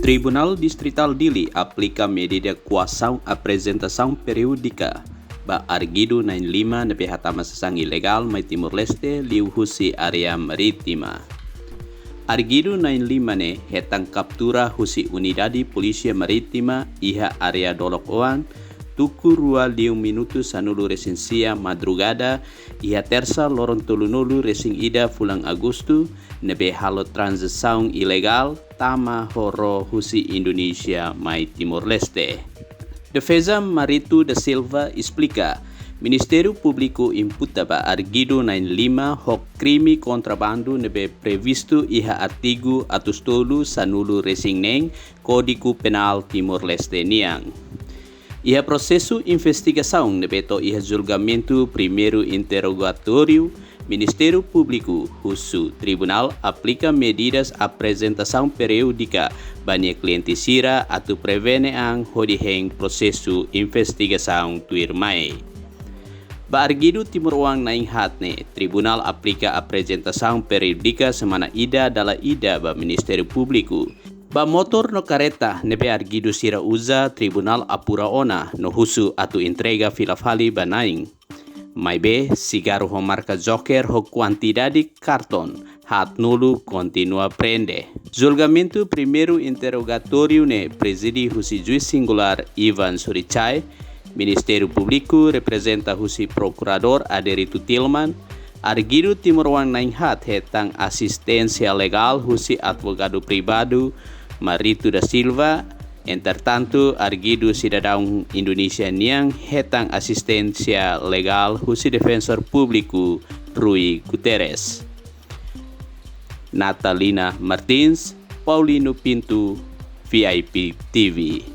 Tribunal Distrital Dili aplica medida coação apresentação periódica ba Argido 95 na pihatama sasang ilegal may Timor-Leste liu husi area maritima. Argido 95 ne hetang kaptura husi Unidade Polícia Marítima iha area Dolokoan tuku rua liu minuto sanulu resensia madrugada iha tersa lorong tulunulu resing ida fulang Agosto nebe halo transasaung ilegal tama horo husi Indonesia mai Timor-Leste. Defesa Maritu da Silva explica, Ministério Público imputa ba Argido 95 hok crime contrabando nebe previsto iha artigo atustolu sanulu resing neng Kodigo Penal Timor-Leste niang. Iha processo investigação nebeto iha julgamento primeiro interrogatório, Ministério Público husu Tribunal aplica medidas apresentação periódica banyak cliente sira atau preveneang hodiheng prosesu investigação tuirmai. Ba Argido Timor Uang naing hatne, Tribunal aplica apresentação periódica semana ida dala ida ba Ministério Público. Ba motor no kareta nebe Argido sira uza Tribunal apura ona no husu atau entrega filafali ba naing. Mai be, cigarro ho marca Joker ho quantidade carton, hat nulu continua prende. Julgamento primeiro interrogatório ne presidi husi juiz singular Ivan Suricai, Ministério Público representa husi procurador Aderitu Tilman, Argido Timor Uang naing hat hetang assistência legal husi advogado pribado Maritu da Silva. Entretanto, Argido cidadão Indonesia niang hetang asistensia legal husi defensor público Rui Guterres. Natalina Martins, Paulino Pinto, VIP TV.